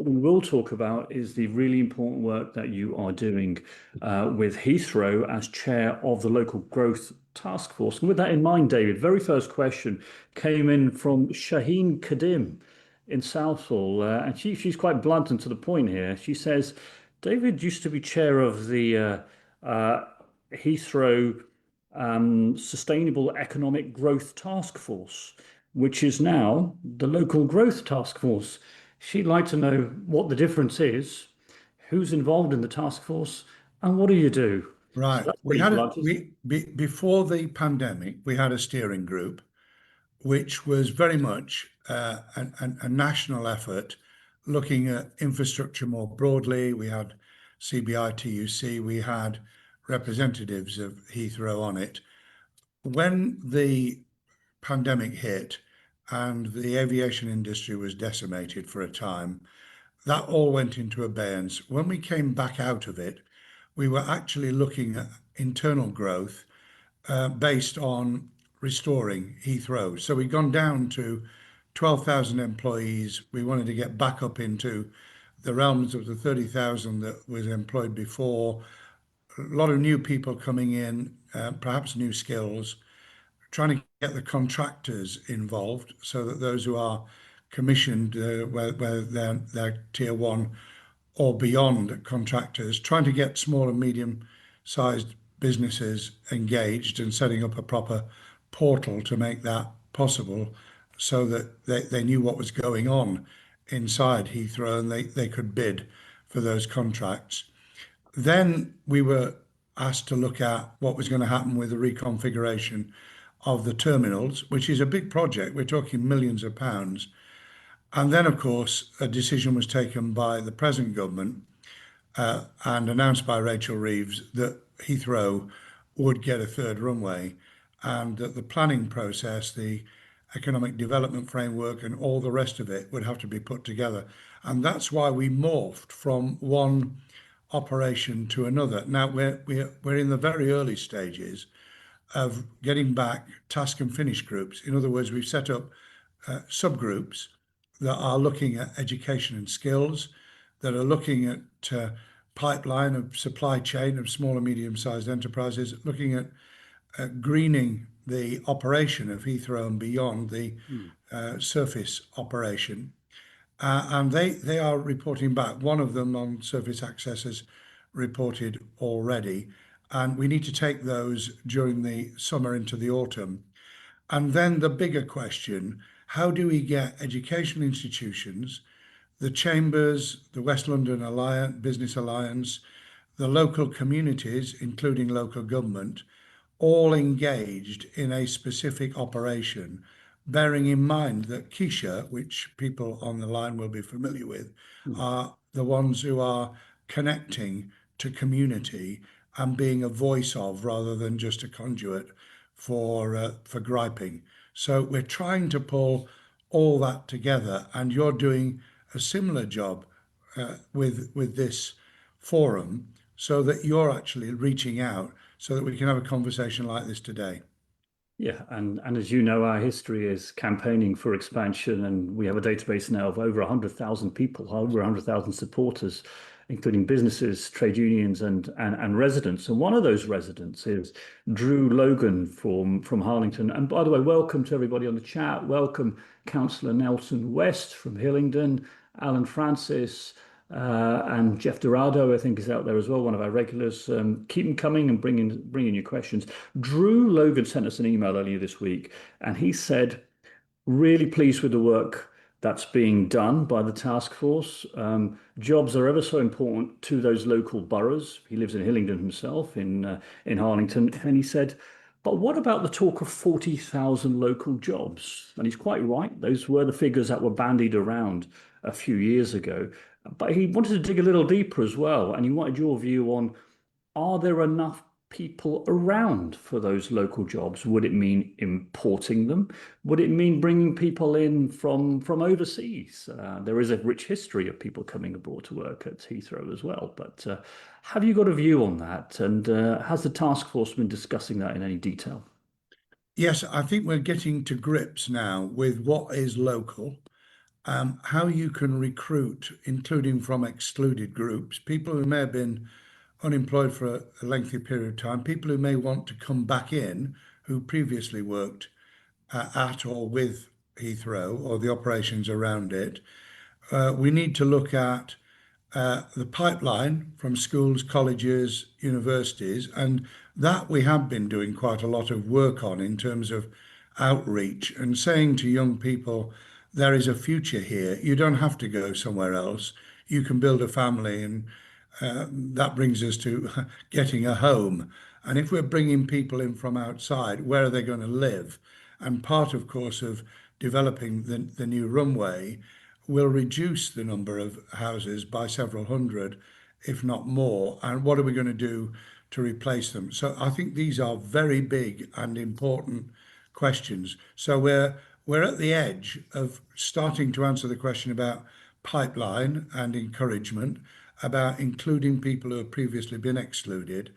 we will talk about is the really important work that you are doing with Heathrow as chair of the local growth task force. And with that in mind, David, very first question came in from Shaheen Kadim in Southall, and she's quite blunt and to the point here. She says, David used to be chair of the Heathrow Sustainable Economic Growth Task Force, which is now the Local Growth Task Force. She'd like to know what the difference is, who's involved in the task force, and what do you do? Right. So Before the pandemic, we had a steering group, which was very much a national effort looking at infrastructure more broadly. We had CBI, TUC, we had representatives of Heathrow on it. When the pandemic hit and the aviation industry was decimated for a time, that all went into abeyance. When we came back out of it, we were actually looking at internal growth based on restoring Heathrow. So we'd gone down to 12,000 employees. We wanted to get back up into the realms of the 30,000 that was employed before. A lot of new people coming in, perhaps new skills, trying to get the contractors involved so that those who are commissioned, whether they're tier one or beyond contractors, trying to get small and medium-sized businesses engaged and setting up a proper portal to make that possible so that they knew what was going on inside Heathrow and they could bid for those contracts. Then we were asked to look at what was going to happen with the reconfiguration of the terminals, which is a big project. We're talking millions of pounds. And then, of course, a decision was taken by the present government and announced by Rachel Reeves that Heathrow would get a third runway and that the planning process, the economic development framework and all the rest of it would have to be put together. And that's why we morphed from one operation to another. Now we're in the very early stages of getting back task and finish groups. In other words, we've set up subgroups that are looking at education and skills, that are looking at pipeline of supply chain of small and medium-sized enterprises, looking at greening the operation of Heathrow and beyond, the surface operation. And they are reporting back. One of them on surface access has reported already. And we need to take those during the summer into the autumn. And then the bigger question, how do we get educational institutions, the chambers, the West London Alliance, Business Alliance, the local communities, including local government, all engaged in a specific operation, bearing in mind that Keisha, which people on the line will be familiar with, are the ones who are connecting to community and being a voice of rather than just a conduit for griping. So we're trying to pull all that together, and you're doing a similar job with this forum so that you're actually reaching out so that we can have a conversation like this today. Yeah, and as you know, our history is campaigning for expansion, and we have a database now of over 100,000 people, over 100,000 supporters, including businesses, trade unions, and residents. And one of those residents is Drew Logan from Harlington. And by the way, welcome to everybody on the chat. Welcome, Councillor Nelson West from Hillingdon, Alan Francis, and Jeff Dorado, I think, is out there as well, one of our regulars. Keep them coming and bringing your questions. Drew Logan sent us an email earlier this week, and he said, really pleased with the work that's being done by the task force. Jobs are ever so important to those local boroughs. He lives in Hillingdon himself, in Harlington, and he said, but what about the talk of 40,000 local jobs? And he's quite right. Those were the figures that were bandied around a few years ago. But he wanted to dig a little deeper as well, and he wanted your view on, are there enough people around for those local jobs? Would it mean importing them? Would it mean bringing people in from overseas? There is a rich history of people coming abroad to work at Heathrow as well. But have you got a view on that? And has the task force been discussing that in any detail? Yes, I think we're getting to grips now with what is local how you can recruit, including from excluded groups, people who may have been unemployed for a lengthy period of time, people who may want to come back in, who previously worked at or with Heathrow or the operations around it. We need to look at the pipeline from schools, colleges, universities, and that we have been doing quite a lot of work on in terms of outreach and saying to young people, there is a future here. You don't have to go somewhere else. You can build a family, and that brings us to getting a home. And if we're bringing people in from outside, where are they going to live? And part, of course, of developing the new runway will reduce the number of houses by several hundred, if not more. And what are we going to do to replace them? So I think these are very big and important questions. So we're at the edge of starting to answer the question about pipeline and encouragement, about including people who have previously been excluded.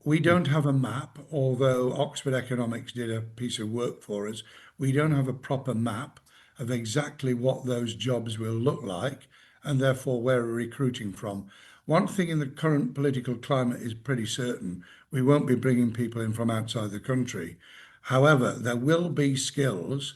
We don't have a map, although Oxford Economics did a piece of work for us. We don't have a proper map of exactly what those jobs will look like, and therefore where we're recruiting from. One thing in the current political climate is pretty certain: we won't be bringing people in from outside the country. However, there will be skills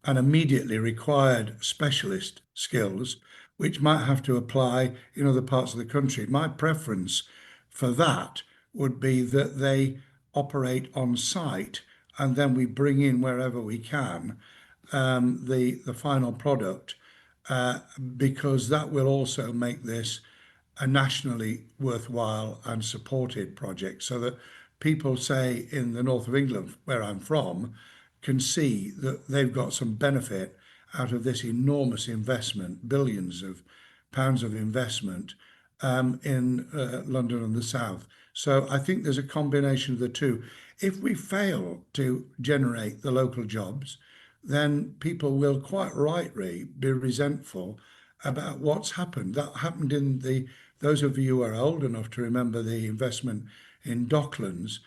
and immediately required specialist skills which might have to apply in other parts of the country. My preference for that would be that they operate on site, and then we bring in wherever we can the final product, because that will also make this a nationally worthwhile and supported project, so that people, say in the north of England, where I'm from, can see that they've got some benefit out of this enormous investment, billions of pounds of investment in London and the south. So I think there's a combination of the two. If we fail to generate the local jobs, then people will quite rightly be resentful about what's happened. That happened in those of you who are old enough to remember the investment in Docklands.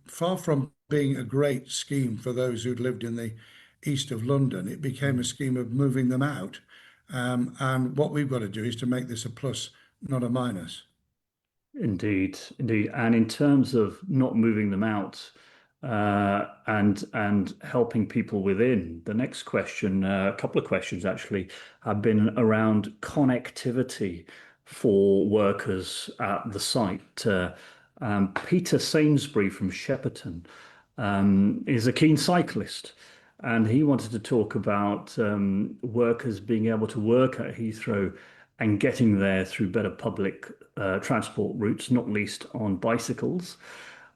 Far from being a great scheme for those who'd lived in the east of London, it became a scheme of moving them out. And what we've got to do is to make this a plus, not a minus. Indeed, indeed. And in terms of not moving them out and helping people within, the next question, a couple of questions actually, have been around connectivity for workers at the site. Peter Sainsbury from Shepperton is a keen cyclist, and he wanted to talk about workers being able to work at Heathrow and getting there through better public transport routes, not least on bicycles.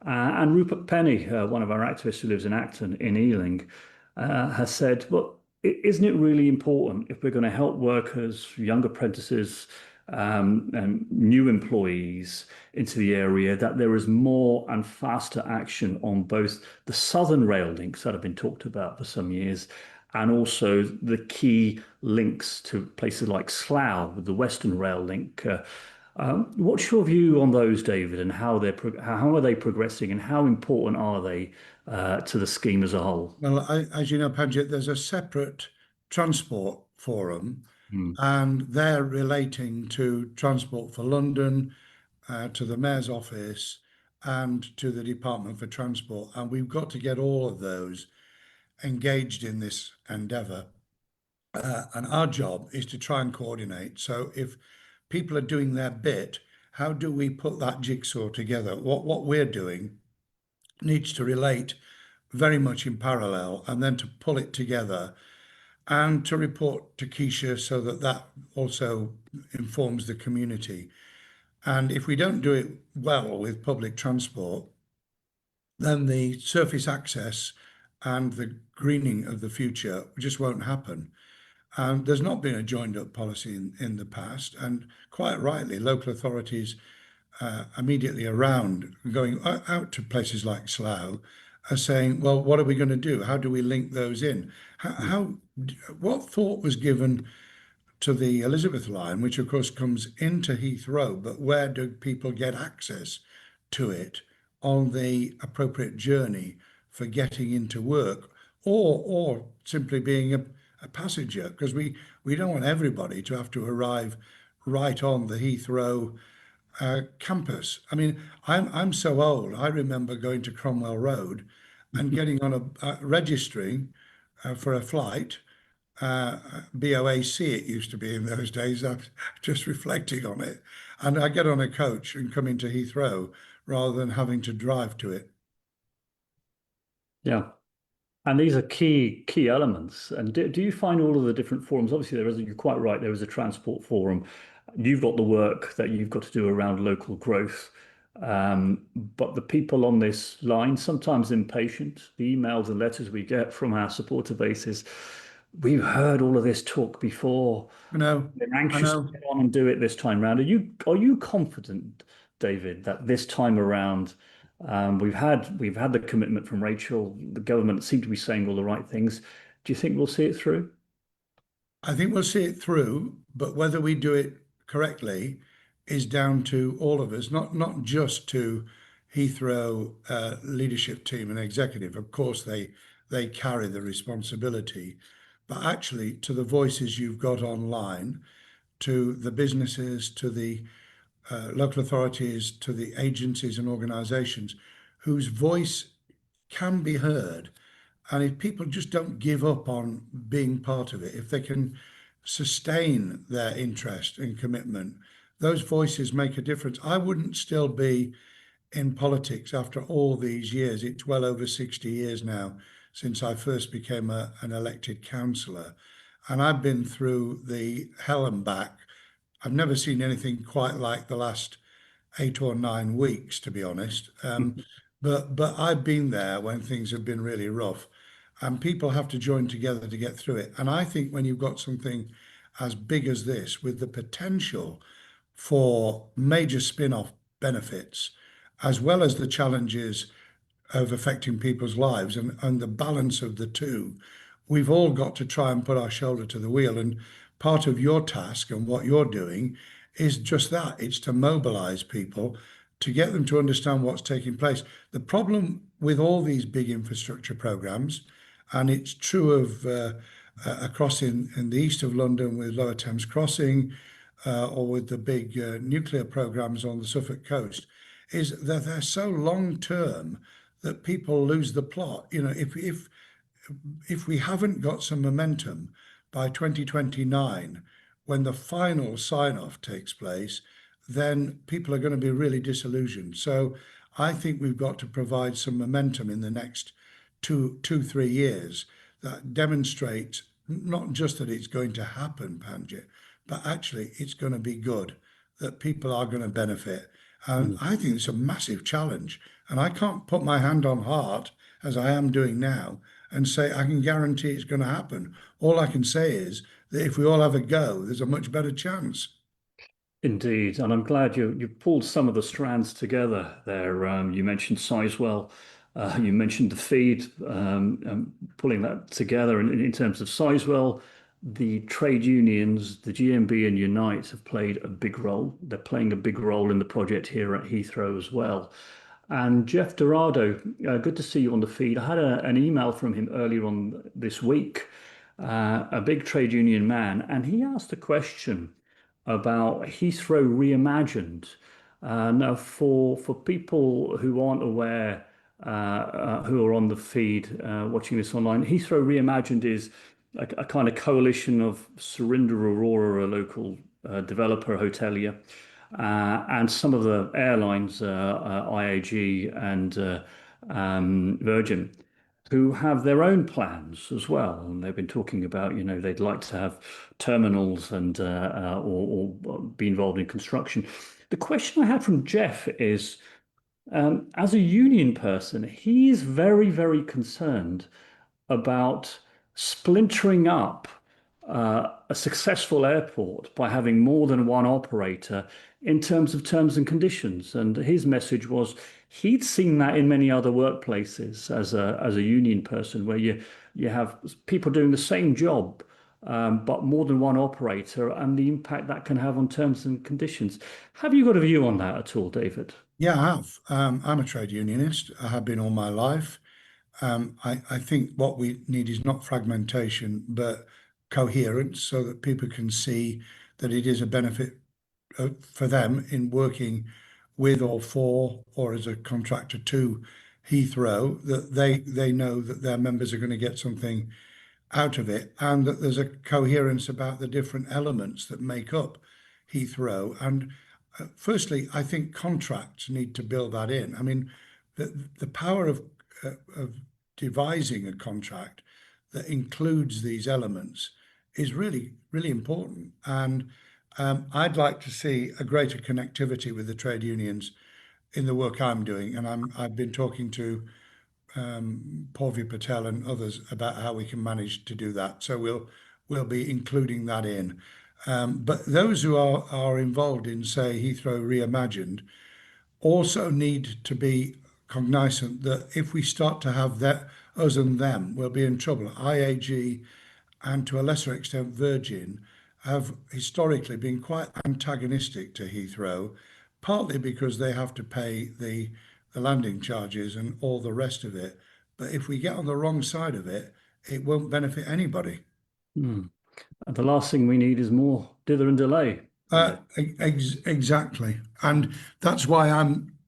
And Rupert Penny, one of our activists who lives in Acton in Ealing, has said, well, isn't it really important, if we're going to help workers, young apprentices, and new employees into the area, that there is more and faster action on both the southern rail links that have been talked about for some years, and also the key links to places like Slough with the Western Rail link. What's your view on those, David, and how are they progressing, and how important are they to the scheme as a whole? Well, as you know, Padgett, there's a separate transport forum, Hmm. and they're relating to Transport for London, to the Mayor's office, and to the Department for Transport. And we've got to get all of those engaged in this endeavour. And our job is to try and coordinate. So if people are doing their bit, how do we put that jigsaw together? What we're doing needs to relate very much in parallel, and then to pull it together and to report to Keisha, so that that also informs the community. And if we don't do it well with public transport, then the surface access and the greening of the future just won't happen. And there's not been a joined up policy in the past. And quite rightly, local authorities immediately around, going out to places like Slough, are saying, well, what are we going to do? How do we link those in? What thought was given to the Elizabeth line, which of course comes into Heathrow, but where do people get access to it on the appropriate journey for getting into work, or simply being a passenger, because we don't want everybody to have to arrive right on the Heathrow campus. I mean, I'm so old. I remember going to Cromwell Road and getting on registering for a flight. BOAC it used to be in those days. I'm just reflecting on it, and I get on a coach and come into Heathrow rather than having to drive to it. Yeah. And these are key elements. And do you find all of the different forums? Obviously, you're quite right, there is a transport forum. You've got the work that you've got to do around local growth. But the people on this line, sometimes impatient, the emails and letters we get from our supporter bases, we've heard all of this talk before. I know, They're I anxious to know. get on and do it this time round. Are you confident, David, that this time around we've had the commitment from Rachel. The government seem to be saying all the right things. Do you think we'll see it through? I think we'll see it through, but whether we do it correctly is down to all of us, not just to Heathrow leadership team and executive. Of course, they carry the responsibility, but actually to the voices you've got online, to the businesses, to the local authorities, to the agencies and organisations whose voice can be heard. And if people just don't give up on being part of it, if they can sustain their interest and commitment, those voices make a difference. I wouldn't still be in politics after all these years. It's well over 60 years now since I first became an elected councillor. And I've been through the hell and back. I've never seen anything quite like the last 8 or 9 weeks, to be honest. But I've been there when things have been really rough, and people have to join together to get through it. And I think when you've got something as big as this, with the potential for major spin-off benefits, as well as the challenges of affecting people's lives and the balance of the two, we've all got to try and put our shoulder to the wheel. And part of your task and what you're doing is just that. It's to mobilize people to get them to understand what's taking place. The problem with all these big infrastructure programs, and it's true of across in the east of London with Lower Thames Crossing, or with the big nuclear programs on the Suffolk coast, is that they're so long term that people lose the plot. You know, if we haven't got some momentum by 2029, when the final sign off takes place, then people are going to be really disillusioned. So I think we've got to provide some momentum in the next 3 years that demonstrates not just that it's going to happen, Panjit, but actually it's going to be good, that people are going to benefit. And I think it's a massive challenge. And I can't put my hand on heart, as I am doing now, and say I can guarantee it's going to happen. All I can say is that if we all have a go, there's a much better chance. Indeed, and I'm glad you pulled some of the strands together there. You mentioned Sizewell, you mentioned the feed, pulling that together. And in terms of Sizewell, the trade unions, the GMB and Unite have played a big role. They're playing a big role in the project here at Heathrow as well. And Jeff Dorado, good to see you on the feed. I had an email from him earlier on this week, a big trade union man, and he asked a question about Heathrow Reimagined. Now, for people who aren't aware, who are on the feed watching this online, Heathrow Reimagined is a kind of coalition of Surinder Aurora, a local developer, hotelier, and some of the airlines, IAG and Virgin, who have their own plans as well. And they've been talking about, they'd like to have terminals and or be involved in construction. The question I had from Jeff is, as a union person, he is very, very concerned about splintering up a successful airport by having more than one operator in terms of terms and conditions. And his message was he'd seen that in many other workplaces as a union person, where you have people doing the same job, but more than one operator, and the impact that can have on terms and conditions. Have you got a view on that at all, David? Yeah, I have. I'm a trade unionist. I have been all my life. I think what we need is not fragmentation, but coherence so that people can see that it is a benefit for them in working with or for or as a contractor to Heathrow, that they know that their members are going to get something out of it, and that there's a coherence about the different elements that make up Heathrow. And firstly, I think contracts need to build that in. I mean, the power of devising a contract that includes these elements is really, really important. And I'd like to see a greater connectivity with the trade unions in the work I'm doing. And I've been talking to Paul Patel and others about how we can manage to do that. So we'll be including that in. But those who are involved in, say, Heathrow Reimagined also need to be cognizant that if we start to have that us and them, we'll be in trouble. IAG and to a lesser extent Virgin have historically been quite antagonistic to Heathrow, partly because they have to pay the landing charges and all the rest of it. But if we get on the wrong side of it, it won't benefit anybody. And the last thing we need is more dither and delay. Exactly. And that's why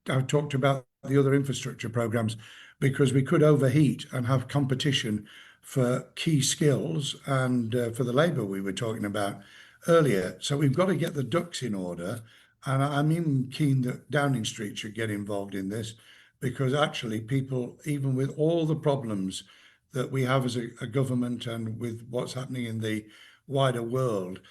I've talked about the other infrastructure programs, because we could overheat and have competition for key skills and for the labour we were talking about earlier. So we've got to get the ducks in order. And I'm even keen that Downing Street should get involved in this, because actually people, even with all the problems that we have as a government and with what's happening in the wider world,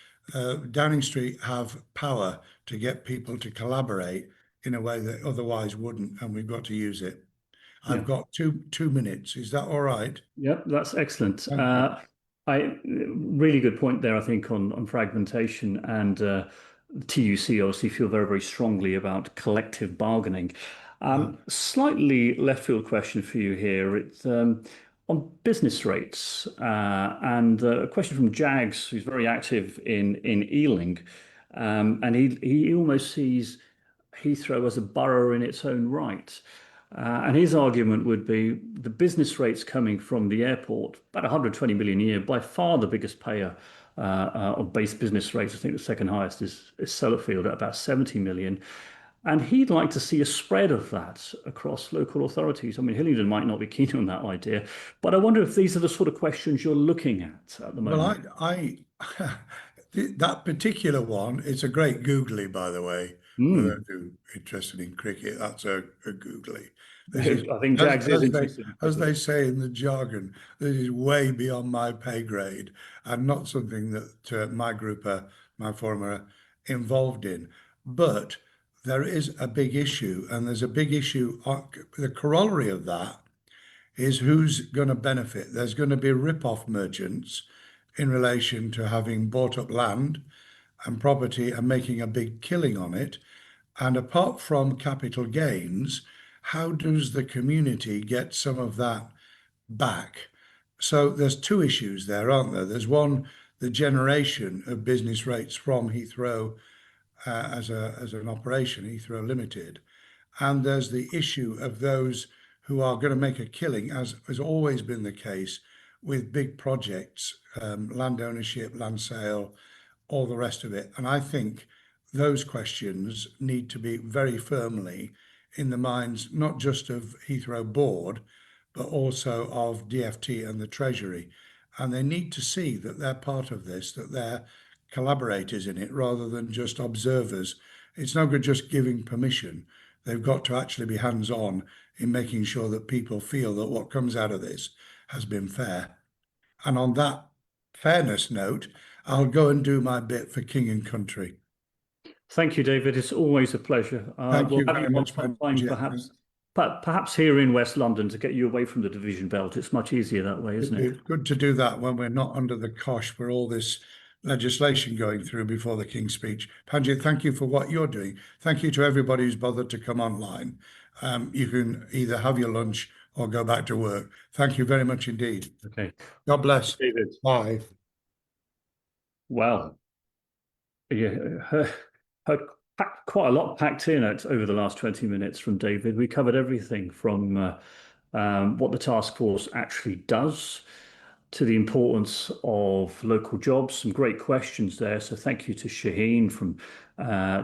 Downing Street have power to get people to collaborate in a way that otherwise wouldn't, and we've got to use it. I've got two minutes. Is that all right? Yep, that's excellent. Thank I really good point there, I think, on fragmentation, and TUC obviously feel very, very strongly about collective bargaining. Slightly left field question for you here. It's on business rates, and a question from Jags, who's very active in Ealing, and he almost sees Heathrow as a borough in its own right. And his argument would be the business rates coming from the airport, about 120 million a year, by far the biggest payer of base business rates. I think the second highest is Sellafield at about 70 million. And he'd like to see a spread of that across local authorities. I mean, Hillingdon might not be keen on that idea, but I wonder if these are the sort of questions you're looking at the moment. Well, I that particular one, it's a great googly, by the way. For those who are interested in cricket, that's a googly. This is, I think Jags is interested. as they say in the jargon, this is way beyond my pay grade and not something that my group, my forum, are involved in. But there is a big issue, and there's a big issue. The corollary of that is who's going to benefit. There's going to be rip-off merchants in relation to having bought up land and property and making a big killing on it. And apart from capital gains, how does the community get some of that back? So there's two issues there, aren't there? There's one, the generation of business rates from Heathrow as an operation, Heathrow Limited. And there's the issue of those who are going to make a killing, as has always been the case with big projects, land ownership, land sale, all the rest of it. And I think those questions need to be very firmly in the minds, not just of Heathrow Board, but also of DfT and the Treasury. And they need to see that they're part of this, that they're collaborators in it rather than just observers. It's no good just giving permission. They've got to actually be hands-on in making sure that people feel that what comes out of this has been fair. And on that fairness note, I'll go and do my bit for King and Country. Thank you, David. It's always a pleasure. Thank We'll you have very you much, time, Benji. perhaps, but perhaps here in West London to get you away from the division belt. It's much easier that way, isn't it? It's good to do that when we're not under the cosh for all this legislation going through before the King's Speech. Panjit, thank you for what you're doing. Thank you to everybody who's bothered to come online. You can either have your lunch or go back to work. Thank you very much indeed. Okay. God bless. David. Bye. Well, yeah, heard quite a lot packed in over the last 20 minutes from David. We covered everything from what the task force actually does, to the importance of local jobs. Some great questions there. So thank you to Shaheen,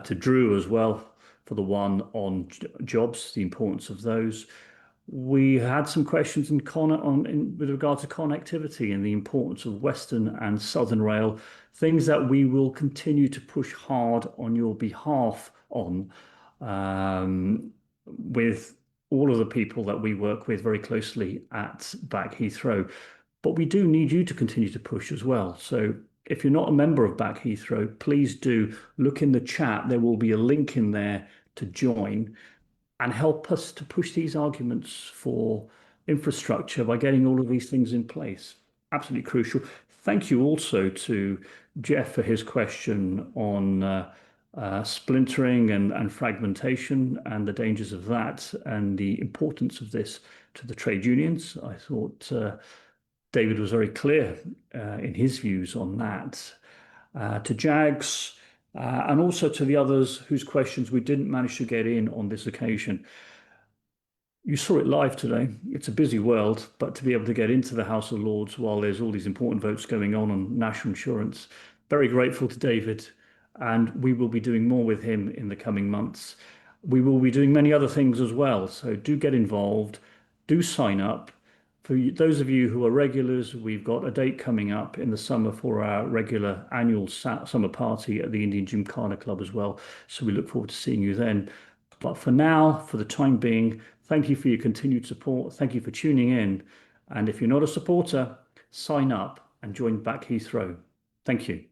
to Drew as well for the one on jobs, the importance of those. We had some questions with regard to connectivity and the importance of Western and Southern Rail, things that we will continue to push hard on your behalf on, with all of the people that we work with very closely at Back Heathrow. But we do need you to continue to push as well. So if you're not a member of Back Heathrow, please do look in the chat. There will be a link in there to join and help us to push these arguments for infrastructure by getting all of these things in place. Absolutely crucial. Thank you also to Jeff for his question on splintering and fragmentation and the dangers of that and the importance of this to the trade unions. I thought David was very clear in his views on that. To Jags, and also to the others whose questions we didn't manage to get in on this occasion. You saw it live today. It's a busy world, but to be able to get into the House of Lords while there's all these important votes going on national insurance, very grateful to David, and we will be doing more with him in the coming months. We will be doing many other things as well, so do get involved, do sign up. For those of you who are regulars, we've got a date coming up in the summer for our regular annual summer party at the Indian Gymkhana Club as well. So we look forward to seeing you then. But for now, for the time being, thank you for your continued support. Thank you for tuning in. And if you're not a supporter, sign up and join Back Heathrow. Thank you.